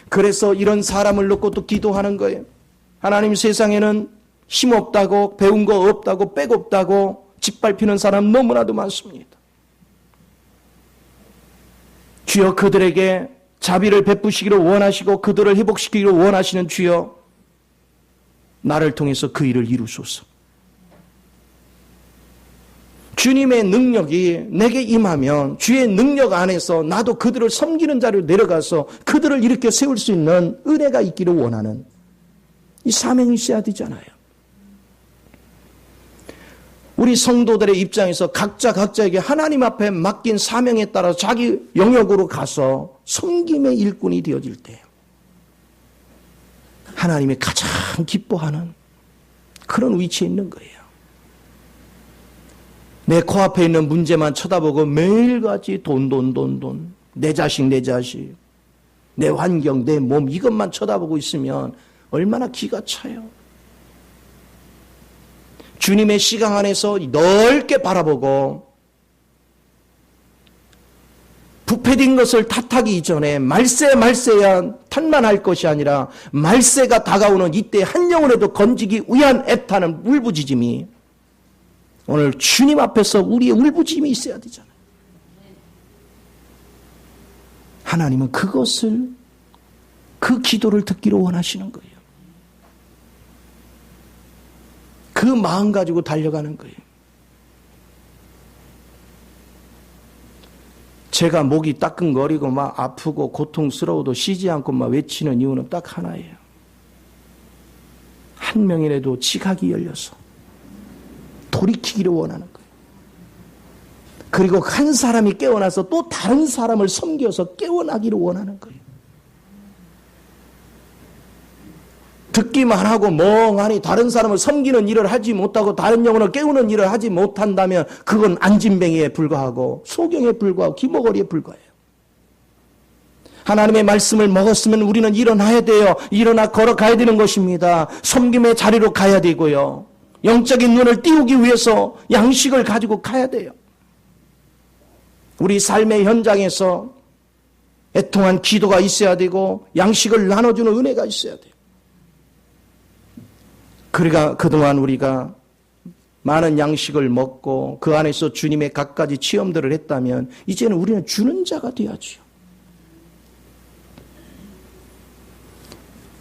그래서 이런 사람을 놓고 또 기도하는 거예요. 하나님, 세상에는 힘없다고, 배운 거 없다고, 빼곡다고 짓밟히는 사람 너무나도 많습니다. 주여, 그들에게 자비를 베푸시기를 원하시고 그들을 회복시키기를 원하시는 주여, 나를 통해서 그 일을 이루소서. 주님의 능력이 내게 임하면 주의 능력 안에서 나도 그들을 섬기는 자리로 내려가서 그들을 일으켜 세울 수 있는 은혜가 있기를 원하는 이 사명이 있어야 되잖아요. 우리 성도들의 입장에서 각자에게 하나님 앞에 맡긴 사명에 따라 자기 영역으로 가서 섬김의 일꾼이 되어질 때 하나님이 가장 기뻐하는 그런 위치에 있는 거예요. 내 코앞에 있는 문제만 쳐다보고 매일같이 돈, 내 자식, 내 환경, 내 몸 이것만 쳐다보고 있으면 얼마나 기가 차요. 주님의 시각 안에서 넓게 바라보고 부패된 것을 탓하기 이전에 말세야 탓만할 것이 아니라 말세가 다가오는 이때 한 영혼에도 건지기 위한 애타는 울부짖음이 오늘 주님 앞에서 우리의 울부짖음이 있어야 되잖아요. 하나님은 그것을 그 기도를 듣기로 원하시는 거예요. 그 마음 가지고 달려가는 거예요. 제가 목이 따끔거리고 막 아프고 고통스러워도 쉬지 않고 막 외치는 이유는 딱 하나예요. 한 명이라도 지각이 열려서 돌이키기를 원하는 거예요. 그리고 한 사람이 깨어나서 또 다른 사람을 섬겨서 깨어나기를 원하는 거예요. 듣기만 하고 멍하니 다른 사람을 섬기는 일을 하지 못하고 다른 영혼을 깨우는 일을 하지 못한다면 그건 안진뱅이에 불과하고 소경에 불과하고 기머거리에 불과해요. 하나님의 말씀을 먹었으면 우리는 일어나야 돼요. 일어나 걸어가야 되는 것입니다. 섬김의 자리로 가야 되고요. 영적인 눈을 띄우기 위해서 양식을 가지고 가야 돼요. 우리 삶의 현장에서 애통한 기도가 있어야 되고 양식을 나눠주는 은혜가 있어야 돼요. 그러니까 그동안 우리가 많은 양식을 먹고 그 안에서 주님의 갖가지 체험들을 했다면 이제는 우리는 주는 자가 되어야죠.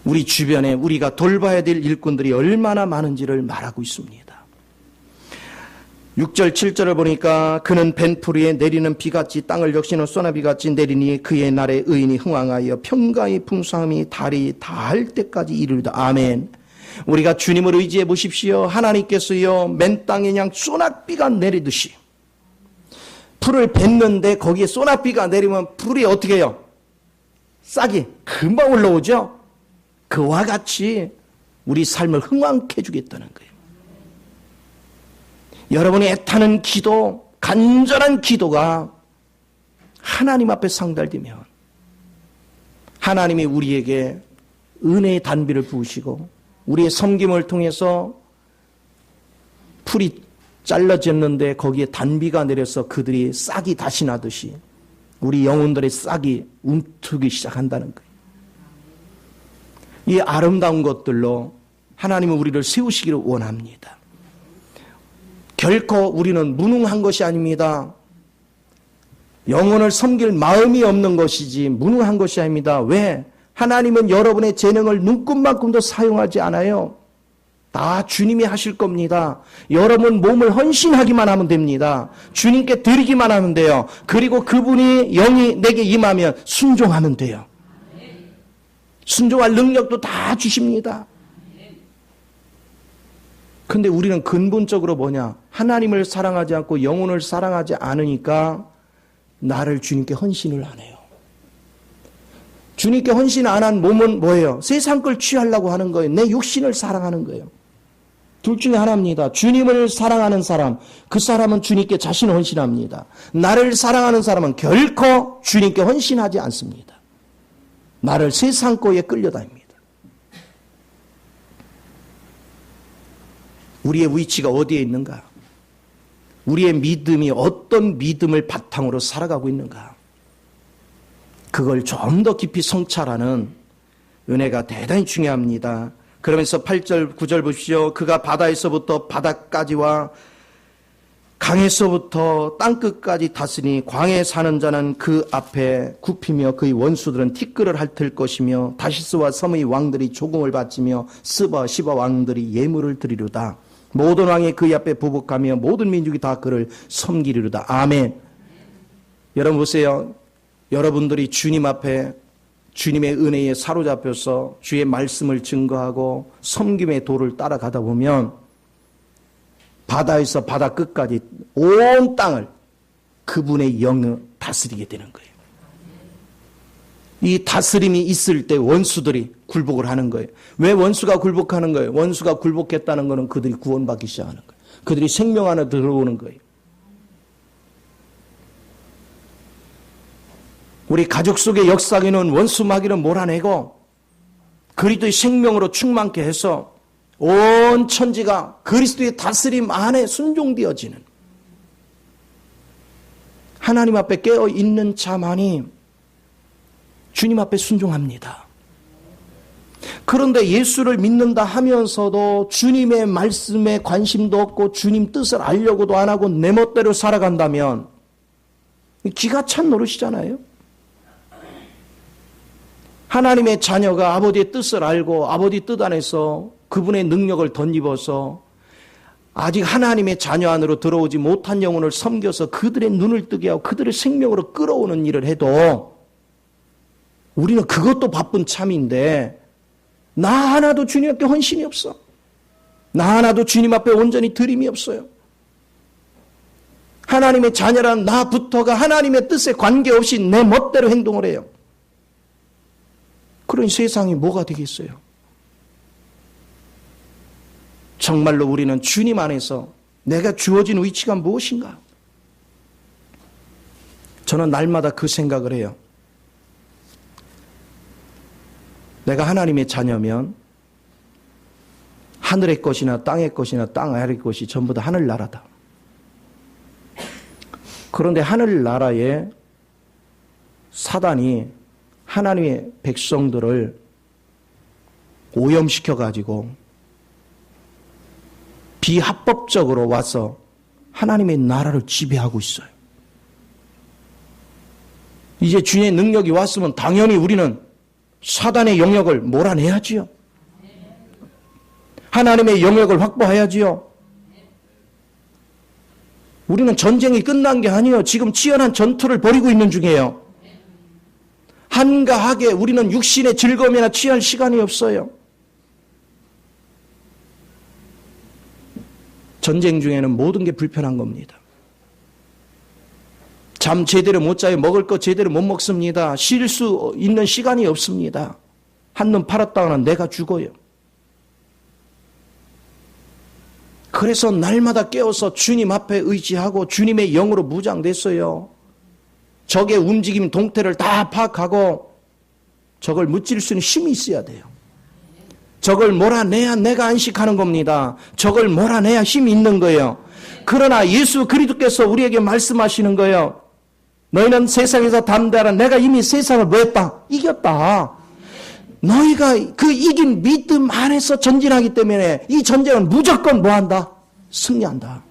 우리 주변에 우리가 돌봐야 될 일꾼들이 얼마나 많은지를 말하고 있습니다. 6절 7절을 보니까 그는 벤풀이에 내리는 비같이 땅을 역시는 쏘나비같이 내리니 그의 날에 의인이 흥왕하여 평가의 풍성함이 달이 닿을 때까지 이르리다. 아멘. 우리가 주님을 의지해 보십시오. 하나님께서요 맨 땅에 그냥 쏘나비가 내리듯이 풀을 뱉는데 거기에 쏘나비가 내리면 풀이 어떻게 해요? 싹이 금방 올라오죠. 그와 같이 우리 삶을 흥왕케 해주겠다는 거예요. 여러분이 애타는 기도, 간절한 기도가 하나님 앞에 상달되면 하나님이 우리에게 은혜의 단비를 부으시고 우리의 섬김을 통해서 풀이 잘라졌는데 거기에 단비가 내려서 그들이 싹이 다시 나듯이 우리 영혼들의 싹이 움트기 시작한다는 거예요. 이 아름다운 것들로 하나님은 우리를 세우시기를 원합니다. 결코 우리는 무능한 것이 아닙니다. 영혼을 섬길 마음이 없는 것이지 무능한 것이 아닙니다. 왜? 하나님은 여러분의 재능을 눈금만큼도 사용하지 않아요. 다 주님이 하실 겁니다. 여러분 몸을 헌신하기만 하면 됩니다. 주님께 드리기만 하면 돼요. 그리고 그분이 영이 내게 임하면 순종하면 돼요. 순종할 능력도 다 주십니다. 근데 우리는 근본적으로 뭐냐? 하나님을 사랑하지 않고 영혼을 사랑하지 않으니까 나를 주님께 헌신을 안 해요. 주님께 헌신 안 한 몸은 뭐예요? 세상 걸 취하려고 하는 거예요. 내 육신을 사랑하는 거예요. 둘 중에 하나입니다. 주님을 사랑하는 사람, 그 사람은 주님께 자신을 헌신합니다. 나를 사랑하는 사람은 결코 주님께 헌신하지 않습니다. 나를 세상 거에 끌려다닙니다. 우리의 위치가 어디에 있는가? 우리의 믿음이 어떤 믿음을 바탕으로 살아가고 있는가? 그걸 좀 더 깊이 성찰하는 은혜가 대단히 중요합니다. 그러면서 8절, 9절 보십시오. 그가 바다에서부터 바다까지와 강에서부터 땅끝까지 탔으니 광에 사는 자는 그 앞에 굽히며 그의 원수들은 티끌을 핥을 것이며 다시스와 섬의 왕들이 조공을 바치며 스바, 시바 왕들이 예물을 드리려다. 모든 왕이 그의 앞에 부복하며 모든 민족이 다 그를 섬기리로다. 아멘. 여러분 보세요. 여러분들이 주님 앞에 주님의 은혜에 사로잡혀서 주의 말씀을 증거하고 섬김의 도를 따라가다 보면 바다에서 바다 끝까지 온 땅을 그분의 영을 다스리게 되는 거예요. 이 다스림이 있을 때 원수들이 굴복을 하는 거예요. 왜 원수가 굴복하는 거예요? 원수가 굴복했다는 것은 그들이 구원받기 시작하는 거예요. 그들이 생명 안에 들어오는 거예요. 우리 가족 속의 역사에는 원수 마귀를 몰아내고 그리스도의 생명으로 충만케 해서 온 천지가 그리스도의 다스림 안에 순종되어지는 하나님 앞에 깨어있는 자만이 주님 앞에 순종합니다. 그런데 예수를 믿는다 하면서도 주님의 말씀에 관심도 없고 주님 뜻을 알려고도 안 하고 내 멋대로 살아간다면 기가 찬 노릇이잖아요. 하나님의 자녀가 아버지의 뜻을 알고 아버지 뜻 안에서 그분의 능력을 덧입어서 아직 하나님의 자녀 안으로 들어오지 못한 영혼을 섬겨서 그들의 눈을 뜨게 하고 그들을 생명으로 끌어오는 일을 해도 우리는 그것도 바쁜 참인데 나 하나도 주님 앞에 헌신이 없어. 나 하나도 주님 앞에 온전히 드림이 없어요. 하나님의 자녀란 나부터가 하나님의 뜻에 관계없이 내 멋대로 행동을 해요. 그런 세상이 뭐가 되겠어요? 정말로 우리는 주님 안에서 내가 주어진 위치가 무엇인가? 저는 날마다 그 생각을 해요. 내가 하나님의 자녀면 하늘의 것이나 땅의 것이나 땅 아래의 것이 전부 다 하늘나라다. 그런데 하늘나라에 사단이 하나님의 백성들을 오염시켜가지고 비합법적으로 와서 하나님의 나라를 지배하고 있어요. 이제 주의 능력이 왔으면 당연히 우리는 사단의 영역을 몰아내야지요. 하나님의 영역을 확보해야지요. 우리는 전쟁이 끝난 게 아니에요. 지금 치열한 전투를 벌이고 있는 중이에요. 한가하게 우리는 육신의 즐거움이나 취할 시간이 없어요. 전쟁 중에는 모든 게 불편한 겁니다. 잠 제대로 못 자요. 먹을 거 제대로 못 먹습니다. 쉴 수 있는 시간이 없습니다. 한눈 팔았다가는 내가 죽어요. 그래서 날마다 깨어서 주님 앞에 의지하고 주님의 영으로 무장됐어요. 적의 움직임 동태를 다 파악하고 적을 무찔 수 있는 힘이 있어야 돼요. 적을 몰아내야 내가 안식하는 겁니다. 적을 몰아내야 힘이 있는 거예요. 그러나 예수 그리스도께서 우리에게 말씀하시는 거예요. 너희는 세상에서 담대하라. 내가 이미 세상을 뭐 했다? 이겼다. 너희가 그 이긴 믿음 안에서 전진하기 때문에 이 전쟁은 무조건 뭐 한다? 승리한다.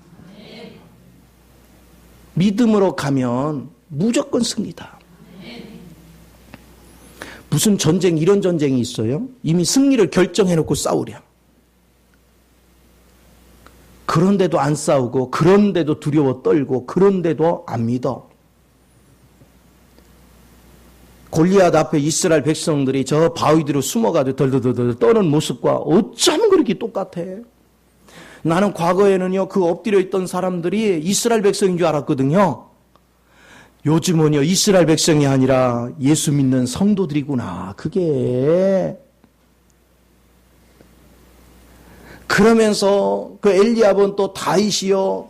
믿음으로 가면 무조건 승리다. 무슨 전쟁, 이런 전쟁이 있어요? 이미 승리를 결정해놓고 싸우랴. 그런데도 안 싸우고, 그런데도 두려워 떨고, 그런데도 안 믿어. 골리앗 앞에 이스라엘 백성들이 저 바위 뒤로 숨어가지고 덜덜덜 떠는 모습과 어쩜 그렇게 똑같아? 나는 과거에는요, 그 엎드려 있던 사람들이 이스라엘 백성인 줄 알았거든요. 요즘은요, 이스라엘 백성이 아니라 예수 믿는 성도들이구나. 그게. 그러면서 그 엘리압은 또 다윗이요,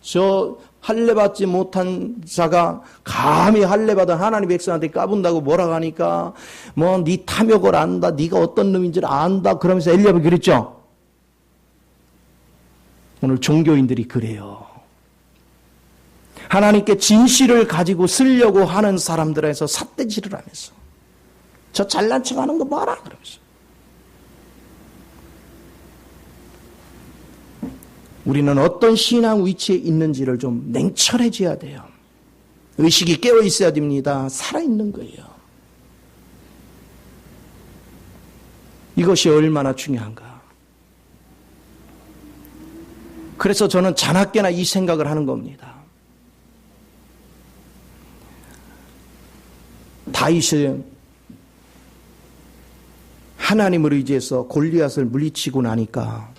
저 할례받지 못한 자가 감히 할례받은 하나님 백성한테 까분다고 뭐라고 하니까 뭐 네 탐욕을 안다, 네가 어떤 놈인지를 안다, 그러면서 엘리압이 그랬죠. 오늘 종교인들이 그래요. 하나님께 진실을 가지고 쓰려고 하는 사람들에서 삿대질을 하면서 저 잘난 척 하는 거 봐라 그러면서. 우리는 어떤 신앙 위치에 있는지를 좀 냉철해져야 돼요. 의식이 깨어 있어야 됩니다. 살아있는 거예요. 이것이 얼마나 중요한가. 그래서 저는 자나깨나 이 생각을 하는 겁니다. 다윗은 하나님을 의지해서 골리앗을 물리치고 나니까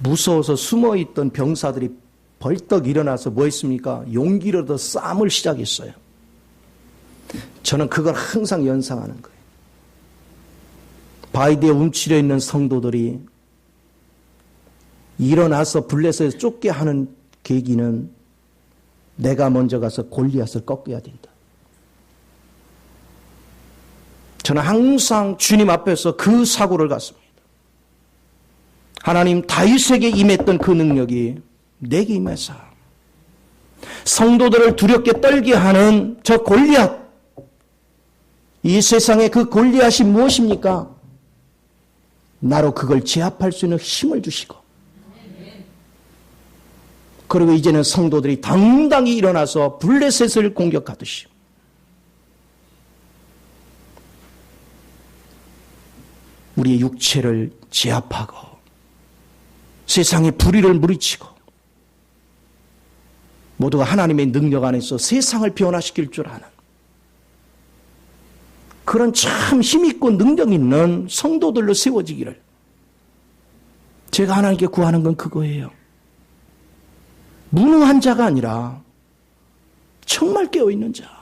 무서워서 숨어있던 병사들이 벌떡 일어나서 뭐 했습니까? 용기를 얻어 싸움을 시작했어요. 저는 그걸 항상 연상하는 거예요. 바위대에 움츠려 있는 성도들이 일어나서 블레셋에서 쫓게 하는 계기는 내가 먼저 가서 골리앗을 꺾어야 된다. 저는 항상 주님 앞에서 그 사고를 갖습니다. 하나님 다윗에게 임했던 그 능력이 내게 임해서 성도들을 두렵게 떨게 하는 저 골리앗, 이 세상의 그 골리앗이 무엇입니까? 나로 그걸 제압할 수 있는 힘을 주시고, 그리고 이제는 성도들이 당당히 일어나서 블레셋을 공격하듯이 우리의 육체를 제압하고 세상의 불의를 물리치고 모두가 하나님의 능력 안에서 세상을 변화시킬 줄 아는 그런 참 힘있고 능력 있는 성도들로 세워지기를 제가 하나님께 구하는 건 그거예요. 무능한 자가 아니라 정말 깨어있는 자.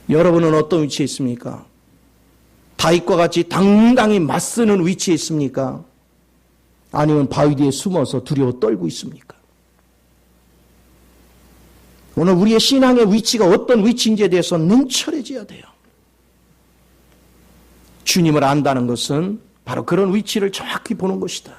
여러분은 어떤 위치에 있습니까? 다윗과 같이 당당히 맞서는 위치에 있습니까? 아니면 바위 뒤에 숨어서 두려워 떨고 있습니까? 오늘 우리의 신앙의 위치가 어떤 위치인지에 대해서 냉철해져야 돼요. 주님을 안다는 것은 바로 그런 위치를 정확히 보는 것이다.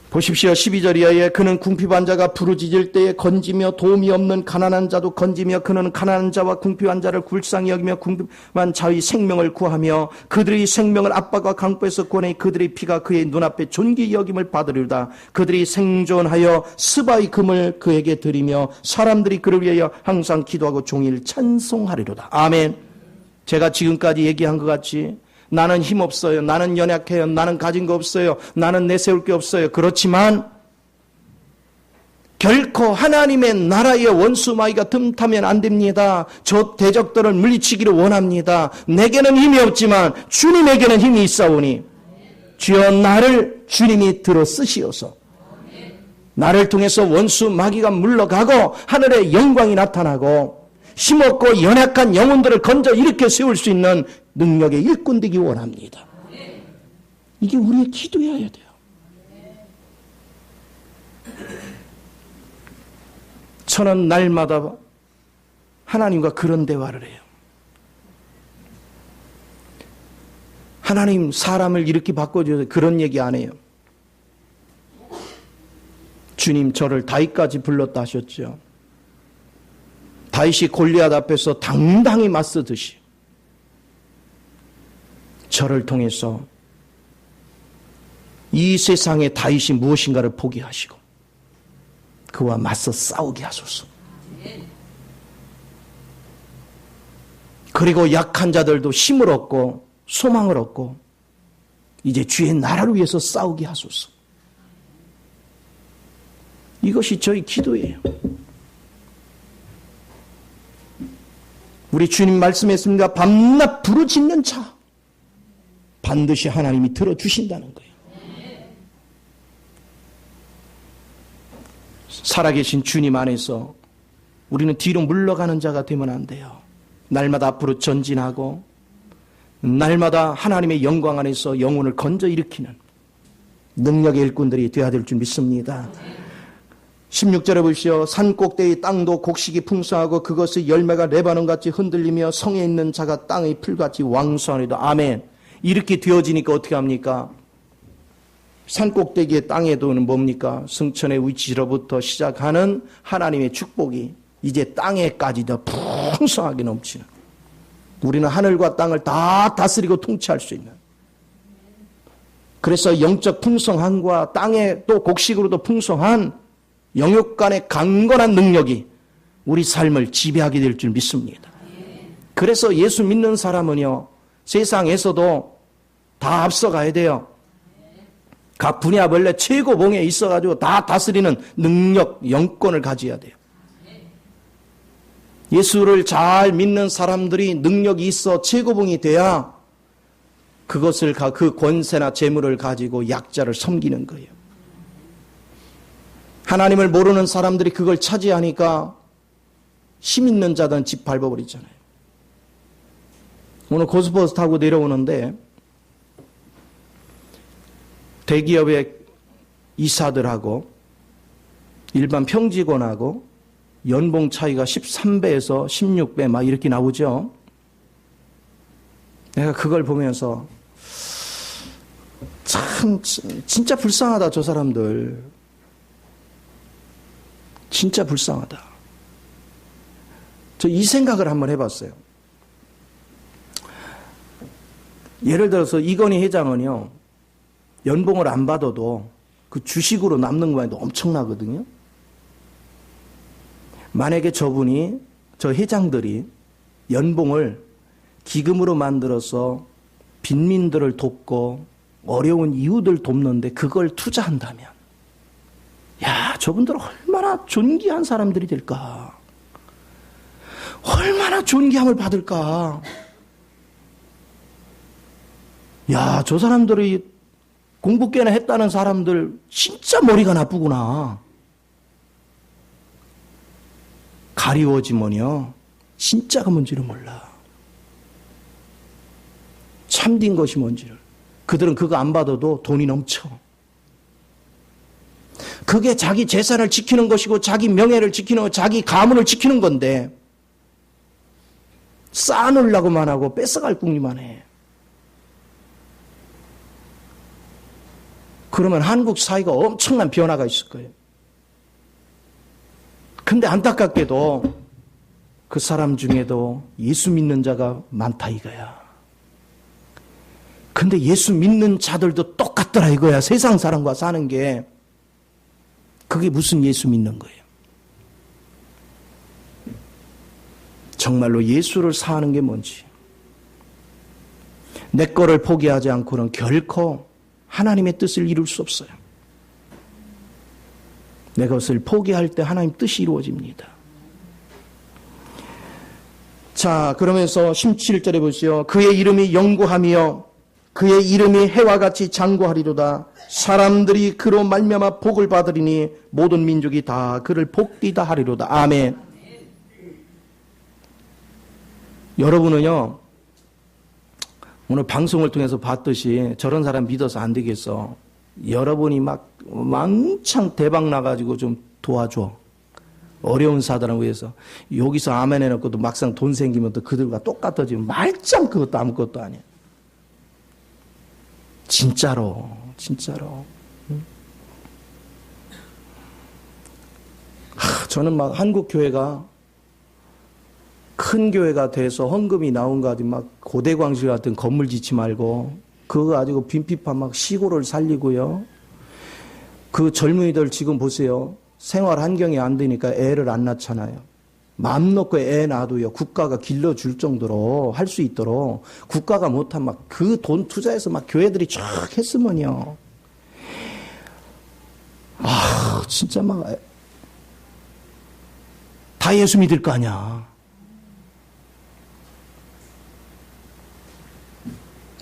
보십시오. 12절 이하에 그는 궁핍한 자가 부르짖을 때에 건지며 도움이 없는 가난한 자도 건지며 그는 가난한 자와 궁핍한 자를 불쌍히 여기며 궁핍한 자의 생명을 구하며 그들의 생명을 압박과 강포에서 구원해 그들의 피가 그의 눈앞에 존귀 여김을 받으리로다. 그들이 생존하여 스바의 금을 그에게 드리며 사람들이 그를 위하여 항상 기도하고 종일 찬송하리로다. 아멘. 제가 지금까지 얘기한 것 같이 나는 힘없어요. 나는 연약해요. 나는 가진 거 없어요. 나는 내세울 게 없어요. 그렇지만 결코 하나님의 나라의 원수 마귀가 틈타면 안 됩니다. 저 대적들을 물리치기를 원합니다. 내게는 힘이 없지만 주님에게는 힘이 있사오니 주여 나를 주님이 들어 쓰시어서 나를 통해서 원수 마귀가 물러가고 하늘의 영광이 나타나고 힘없고 연약한 영혼들을 건져 일으켜 세울 수 있는 능력의 일꾼 되기 원합니다. 이게 우리의 기도여야 돼요. 저는 날마다 하나님과 그런 대화를 해요. 하나님 사람을 이렇게 바꿔줘서 그런 얘기 안 해요. 주님 저를 다윗까지 불렀다 하셨죠. 다윗이 골리앗 앞에서 당당히 맞서듯이 저를 통해서 이 세상의 다윗이 무엇인가를 보게 하시고 그와 맞서 싸우게 하소서. 그리고 약한 자들도 힘을 얻고 소망을 얻고 이제 주의 나라를 위해서 싸우게 하소서. 이것이 저희 기도예요. 우리 주님 말씀했습니다. 밤낮 부르짖는 자 반드시 하나님이 들어주신다는 거예요. 살아계신 주님 안에서 우리는 뒤로 물러가는 자가 되면 안 돼요. 날마다 앞으로 전진하고 날마다 하나님의 영광 안에서 영혼을 건져 일으키는 능력의 일꾼들이 되어야 될 줄 믿습니다. 16절에 보시오. 산 꼭대기 땅도 곡식이 풍성하고 그것의 열매가 레바논같이 흔들리며 성에 있는 자가 땅의 풀같이 왕성하리다. 아멘. 이렇게 되어지니까 어떻게 합니까? 산 꼭대기의 땅에도는 뭡니까? 승천의 위치로부터 시작하는 하나님의 축복이 이제 땅에까지도 풍성하게 넘치는, 우리는 하늘과 땅을 다 다스리고 통치할 수 있는, 그래서 영적 풍성함과 땅에 또 곡식으로도 풍성한 영육 간의 강건한 능력이 우리 삶을 지배하게 될 줄 믿습니다. 그래서 예수 믿는 사람은요, 세상에서도 다 앞서가야 돼요. 각 분야별로 최고봉에 있어가지고 다 다스리는 능력, 영권을 가져야 돼요. 예수를 잘 믿는 사람들이 능력이 있어 최고봉이 돼야 그것을 그 권세나 재물을 가지고 약자를 섬기는 거예요. 하나님을 모르는 사람들이 그걸 차지하니까 힘 있는 자들은 집 밟아버리잖아요. 오늘 고속버스 타고 내려오는데 대기업의 이사들하고 일반 평직원하고 연봉 차이가 13배에서 16배 막 이렇게 나오죠. 내가 그걸 보면서 참 진짜 불쌍하다. 저 사람들 진짜 불쌍하다. 저 이 생각을 한번 해봤어요. 예를 들어서 이건희 회장은요, 연봉을 안 받아도 그 주식으로 남는 것만 해도 엄청나거든요. 만약에 저분이, 저 회장들이 연봉을 기금으로 만들어서 빈민들을 돕고 어려운 이웃을 돕는데 그걸 투자한다면, 야, 저분들 얼마나 존귀한 사람들이 될까? 얼마나 존귀함을 받을까? 야, 저 사람들이 공부 꽤나 했다는 사람들 진짜 머리가 나쁘구나. 가리워지면요, 진짜가 뭔지를 몰라. 참된 것이 뭔지를. 그들은 그거 안 받아도 돈이 넘쳐. 그게 자기 재산을 지키는 것이고 자기 명예를 지키는 거, 자기 가문을 지키는 건데 쌓아놓으려고만 하고 뺏어갈 궁리만 해. 그러면 한국 사회가 엄청난 변화가 있을 거예요. 근데 안타깝게도 그 사람 중에도 예수 믿는 자가 많다 이거야. 근데 예수 믿는 자들도 똑같더라 이거야. 세상 사람과 사는 게. 그게 무슨 예수 믿는 거예요. 정말로 예수를 사는 게 뭔지. 내 거를 포기하지 않고는 결코 하나님의 뜻을 이룰 수 없어요. 내 것을 포기할 때 하나님 뜻이 이루어집니다. 자, 그러면서 17절에 보시죠. 그의 이름이 영구하며 그의 이름이 해와 같이 장구하리로다. 사람들이 그로 말미암아 복을 받으리니 모든 민족이 다 그를 복되다 하리로다. 아멘. 여러분은요, 오늘 방송을 통해서 봤듯이 저런 사람 믿어서 안 되겠어. 여러분이 막 왕창 대박 나가지고 좀 도와줘. 어려운 사람을 위해서. 여기서 아멘 해놓고도 막상 돈 생기면 또 그들과 똑같아지면 말짱 그것도 아무것도 아니야. 진짜로. 저는 막 한국 교회가 큰 교회가 돼서 헌금이 나온 거 가지고 막 고대광실 같은 건물 짓지 말고 그거 가지고 빈핍한 막 시골을 살리고요. 그 젊은이들 지금 보세요. 생활 환경이 안 되니까 애를 안 낳잖아요. 마음 놓고 애 낳아도요. 국가가 길러줄 정도로 할 수 있도록 국가가 못하면 막 그 돈 투자해서 막 교회들이 쫙 했으면요. 진짜 막 다 예수 믿을 거 아니야.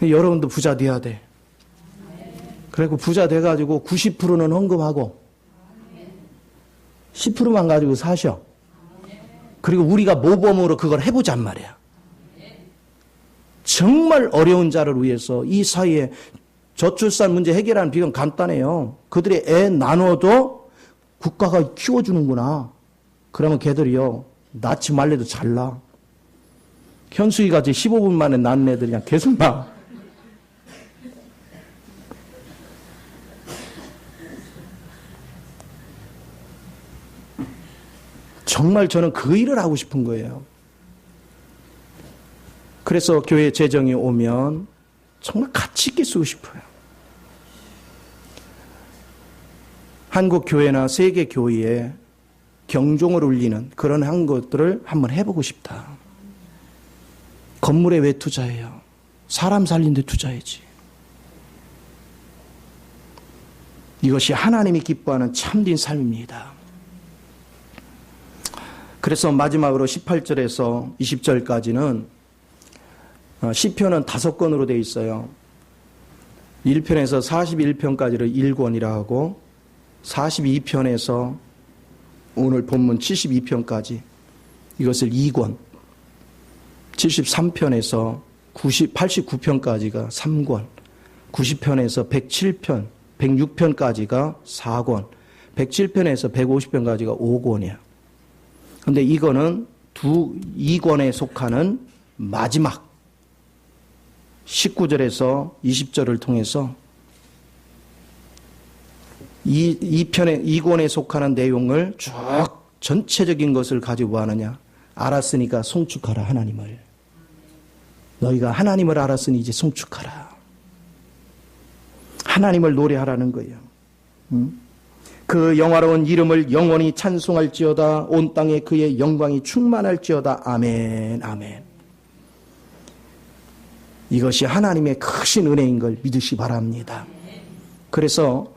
여러분도 부자 돼야 돼. 그리고 부자 돼가지고 90%는 헌금하고 10%만 가지고 사셔. 그리고 우리가 모범으로 그걸 해보잔 말이야. 정말 어려운 자를 위해서 이 사이에 저출산 문제 해결하는 비결은 간단해요. 그들이 애 나눠도 국가가 키워주는구나. 그러면 걔들이요. 낳지 말래도 잘 낳아. 현수이 같이 15분 만에 낳는 애들이 그냥 계속 낳아. 정말 저는 그 일을 하고 싶은 거예요. 그래서 교회 재정이 오면 정말 가치 있게 쓰고 싶어요. 한국 교회나 세계 교회에 경종을 울리는 그런 한 것들을 한번 해보고 싶다. 건물에 왜 투자해요? 사람 살린 데 투자해야지. 이것이 하나님이 기뻐하는 참된 삶입니다. 그래서 마지막으로 18절에서 20절까지는 시편은 5권으로 되어 있어요. 1편에서 41편까지를 1권이라 하고 42편에서 오늘 본문 72편까지 이것을 2권, 73편에서 89편까지가 3권, 90편에서 107편, 106편까지가 4권, 107편에서 150편까지가 5권이야. 근데 이거는 2권에 속하는 마지막 19절에서 20절을 통해서 이 2권에 속하는 내용을 쭉 전체적인 것을 가지고 뭐 하느냐. 알았으니까 송축하라 하나님을. 너희가 하나님을 알았으니 이제 송축하라. 하나님을 노래하라는 거예요. 그 영화로운 이름을 영원히 찬송할지어다. 온 땅에 그의 영광이 충만할지어다. 아멘, 아멘. 이것이 하나님의 크신 은혜인 걸 믿으시 바랍니다. 그래서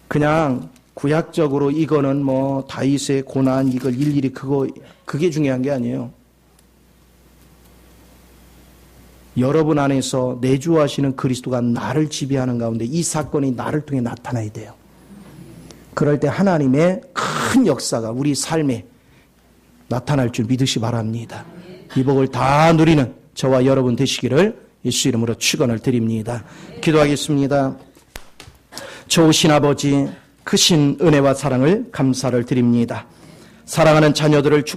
그냥 구약적으로 이거는 뭐 다윗의 고난 이걸 일일이 그게 중요한 게 아니에요. 여러분 안에서 내주하시는 그리스도가 나를 지배하는 가운데 이 사건이 나를 통해 나타나야 돼요. 그럴 때 하나님의 큰 역사가 우리 삶에 나타날 줄 믿으시 바랍니다. 이 복을 다 누리는 저와 여러분 되시기를 예수 이름으로 축원을 드립니다. 기도하겠습니다. 좋으신 아버지, 크신 은혜와 사랑을 감사를 드립니다. 사랑하는 자녀들을